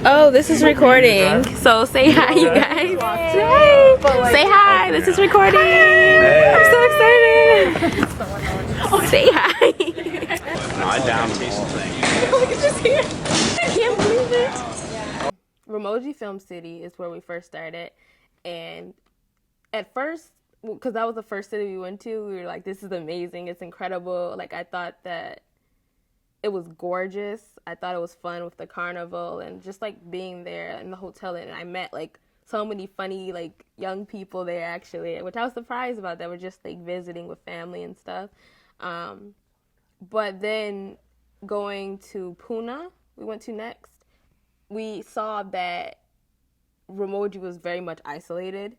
Oh, this is recording. So say hi, you guys. Hey. Say hi. This is recording. I'm so excited. Say hi. I down. Look at this here. I can't believe it. Ramoji Film City is where we first started, and at first, because that was the first city we went to, we were like, "This is amazing. It's incredible." Like, I thought that it was gorgeous. I thought it was fun with the carnival and just like being there in the hotel, and I met like so many funny like young people there actually, which I was surprised about. That were just like visiting with family and stuff. But then going to Pune, we went to next. We saw that Ramoji was very much isolated.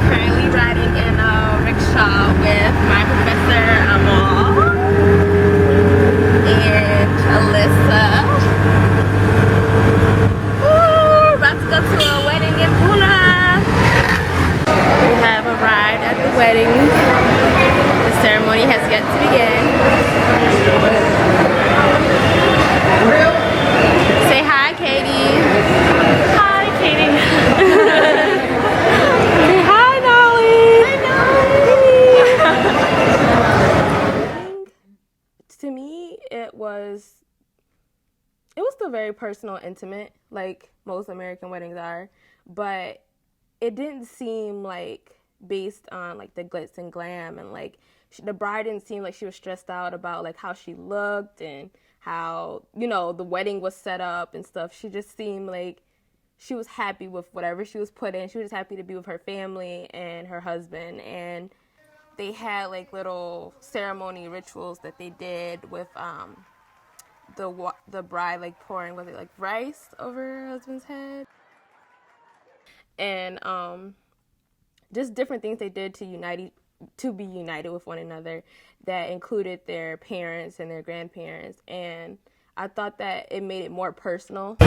Currently riding in a rickshaw with my professor Amal and Alyssa. Woo, about to go to a wedding in Pune. We have arrived at the wedding. The ceremony has yet to begin. Say hi, Katie. Hi, Katie. Say hi, Nolly. Hi, Nolly. To me, it was still very personal, intimate, like most American weddings are, but it didn't seem like based on like the glitz and glam, and like the bride didn't seem like she was stressed out about like how she looked and how, you know, the wedding was set up and stuff. She just seemed like she was happy with whatever she was put in. She was just happy to be with her family and her husband. And they had like little ceremony rituals that they did with the bride like pouring, was it like rice over her husband's head, and just different things they did to be united with one another, that included their parents and their grandparents. And I thought that it made it more personal.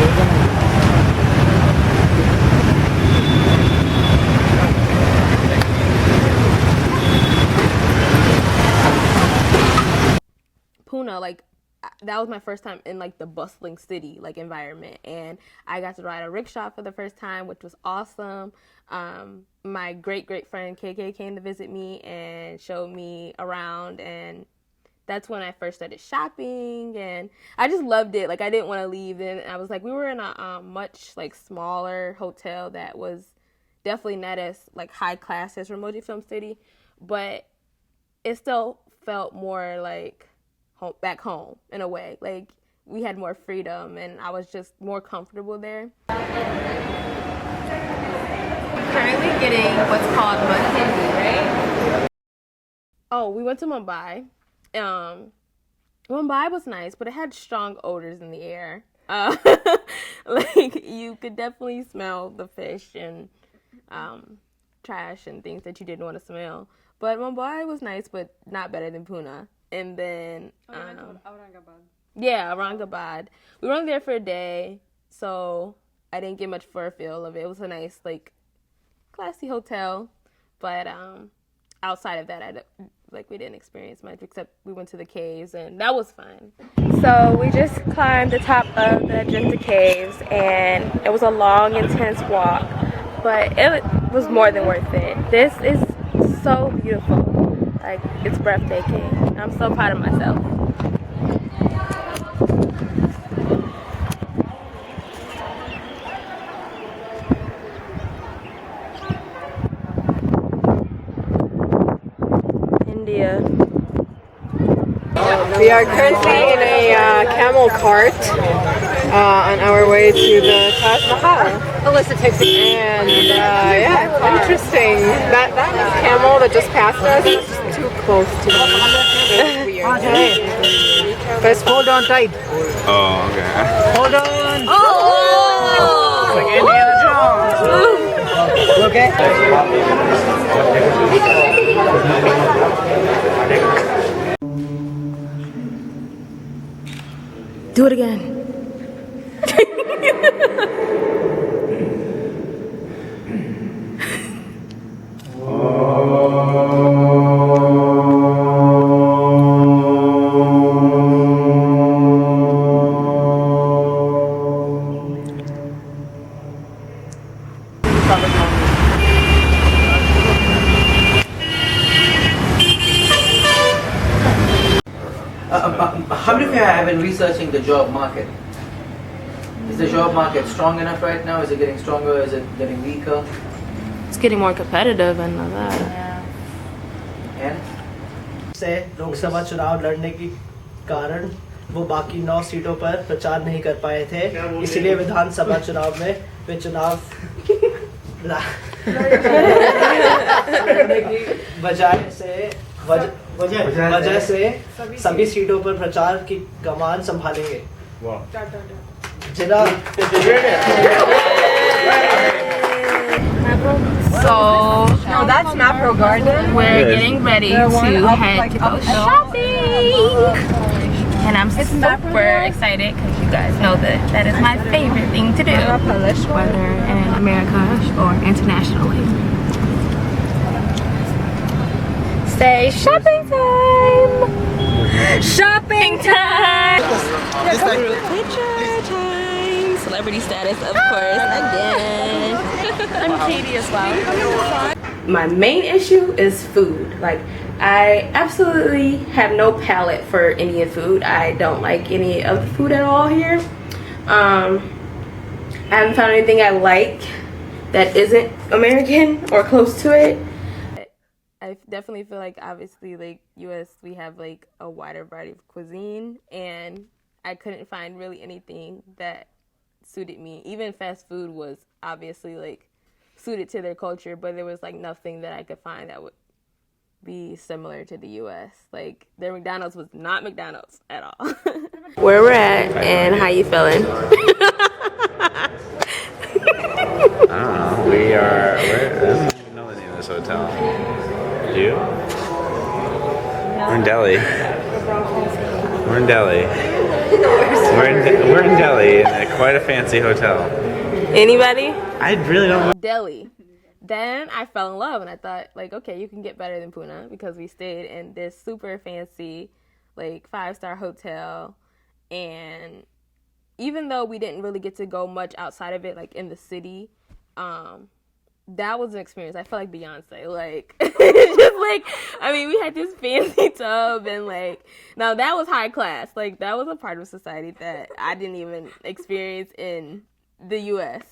Pune, like, that was my first time in like the bustling city like environment, and I got to ride a rickshaw for the first time, which was awesome. My great friend KK came to visit me and showed me around, and that's when I first started shopping, and I just loved it. Like, I didn't want to leave. And I was like, we were in a much like smaller hotel that was definitely not as like high class as Ramoji Film City, but it still felt more like back home in a way. Like, we had more freedom, and I was just more comfortable there. Currently getting what's called mud candy, right? Oh, we went to Mumbai. Mumbai was nice, but it had strong odors in the air. Like, you could definitely smell the fish and trash and things that you didn't want to smell. But Mumbai was nice, but not better than Pune. And then Aurangabad. Yeah, Aurangabad. We were only there for a day, so I didn't get much for a feel of it. It was a nice, like, classy hotel, but outside of that, we didn't experience much, except we went to the caves, and that was fun. So we just climbed the top of the Ajanta Caves, and it was a long, intense walk, but it was more than worth it. This is so beautiful. Like, it's breathtaking. I'm so proud of myself. India. We are currently in a camel cart on our way to the Taj Mahal. Alyssa takes it. And yeah, interesting. That camel that just passed us is just too close to me. It's weird. Guys, hold on tight. Oh, okay. Hold on. Oh! It's like Indiana Jones. Okay. Do it again. How many of you have been researching the job market? Is the job market strong enough right now? Is it getting stronger? Is it getting weaker? It's getting more competitive and all that. And से लोकसभा चुनाव लड़ने के कारण वो बाकी 9 सीटों पर प्रचार नहीं कर पाए थे, इसलिए विधानसभा चुनाव में वे चुनाव लड़ने की वजह से सभी सीटों पर प्रचार की कमान संभालेंगे। जिला So No, that's Mapro Garden. we're getting ready to head to go shopping. And I'm super excited because you guys know that is my favorite thing to do, whether in America or internationally. Say shopping time! Shopping time! Picture time! Celebrity status, of course, again. I'm Katie as well. My main issue is food. Like, I absolutely have no palate for Indian food. I don't like any of the food at all here. I haven't found anything I like that isn't American or close to it. I definitely feel like, obviously, like US, we have like a wider variety of cuisine, and I couldn't find really anything that suited me. Even fast food was obviously like suited to their culture, but there was like nothing that I could find that would be similar to the US. Like, their McDonald's was not McDonald's at all. Where we're at and how you feeling? I don't know. I don't even know the name of this hotel. Do you? We're in Delhi. We're in Delhi. We're in Delhi in quite a fancy hotel. Anybody? I really don't know. Delhi. Then I fell in love and I thought, like, okay, you can get better than Pune, because we stayed in this super fancy, like, 5-star hotel. And even though we didn't really get to go much outside of it, like in the city, that was an experience. I felt like Beyonce. Like, just like, I mean, we had this fancy tub and like, now that was high class. Like, that was a part of society that I didn't even experience in the US.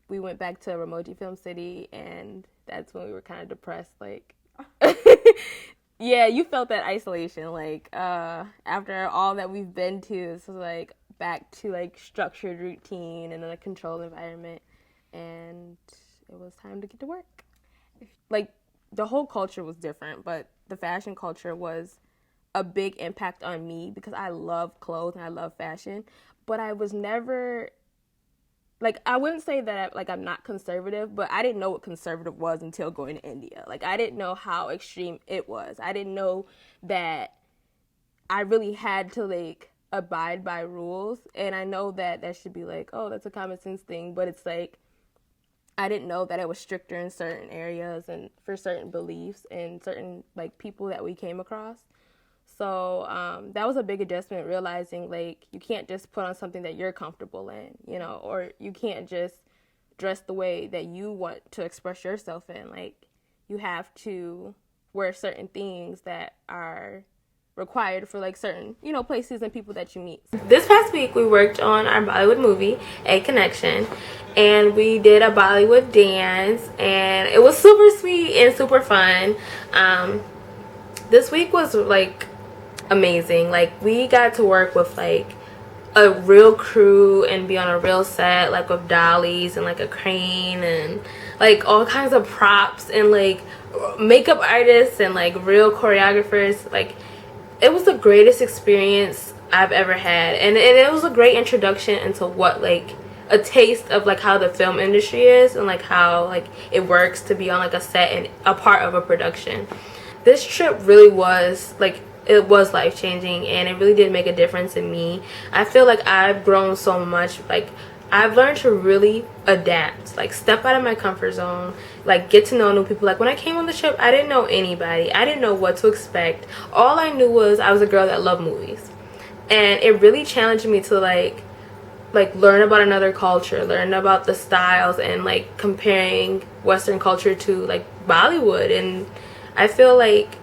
We went back to Ramoji Film City, and that's when we were kind of depressed. Like, yeah, you felt that isolation. Like, after all that we've been to, it's like back to like structured routine and a controlled environment, and it was time to get to work. Like, the whole culture was different, but the fashion culture was a big impact on me because I love clothes and I love fashion, but I was never, like, I wouldn't say that I'm not conservative, but I didn't know what conservative was until going to India. Like, I didn't know how extreme it was. I didn't know that I really had to like abide by rules. And I know that should be like, oh, that's a common sense thing, but it's like, I didn't know that it was stricter in certain areas and for certain beliefs and certain like people that we came across. So that was a big adjustment, realizing like you can't just put on something that you're comfortable in, you know, or you can't just dress the way that you want to express yourself in. Like you have to wear certain things that are required for like certain, you know, places and people that you meet. This past week we worked on our Bollywood movie, A Connection, and we did a Bollywood dance, and it was super sweet and super fun. This week was like amazing. Like we got to work with like a real crew and be on a real set, like with dollies and like a crane and like all kinds of props and like makeup artists and like real choreographers. Like it was the greatest experience I've ever had, and it was a great introduction into what like a taste of like how the film industry is and like how like it works to be on like a set and a part of a production. This trip really was like, it was life-changing, and it really did make a difference in me. I feel like I've grown so much. Like I've learned to really adapt, like step out of my comfort zone, like get to know new people. Like when I came on the trip, I didn't know anybody. I didn't know what to expect. All I knew was I was a girl that loved movies, and it really challenged me to like learn about another culture, learn about the styles, and like comparing Western culture to like Bollywood. And I feel like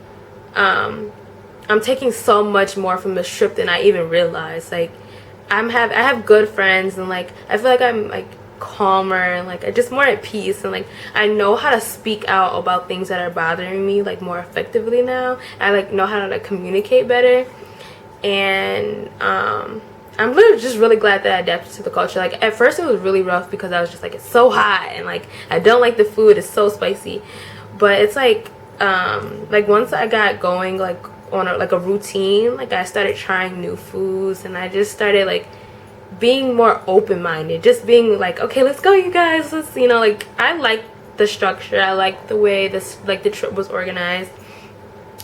I'm taking so much more from this trip than I even realized. Like I have good friends, and like I feel like I'm like calmer and like just more at peace, and like I know how to speak out about things that are bothering me like more effectively now. I like know how to like communicate better, and I'm really just really glad that I adapted to the culture. Like at first it was really rough because I was just like, it's so hot and like I don't like the food, it's so spicy. But it's like once I got going like on a routine, like I started trying new foods, and I just started like being more open-minded, just being like, okay, let's go you guys, let's, you know, like I like the structure, I like the way this like the trip was organized.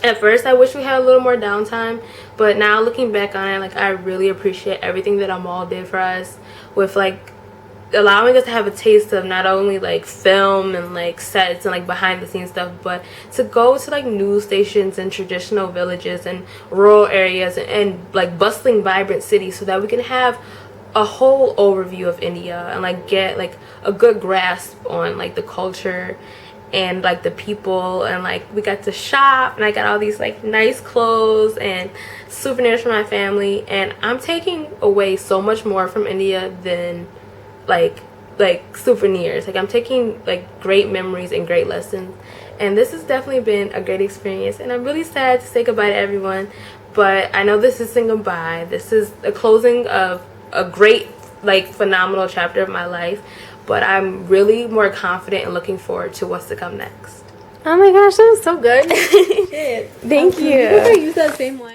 At first I wish we had a little more downtime, but now looking back on it, like I really appreciate everything that Amal did for us with like allowing us to have a taste of not only like film and like sets and like behind the scenes stuff, but to go to like news stations and traditional villages and rural areas and like bustling vibrant cities, so that we can have a whole overview of India and like get like a good grasp on like the culture and like the people. And like we got to shop, and I got all these like nice clothes and souvenirs for my family, and I'm taking away so much more from India than like souvenirs. Like I'm taking like great memories and great lessons, and this has definitely been a great experience. And I'm really sad to say goodbye to everyone, but I know this isn't goodbye. This is the closing of a great like phenomenal chapter of my life, but I'm really more confident and looking forward to what's to come next. Oh my gosh, that was so good. Shit. Thank you. You use that same line.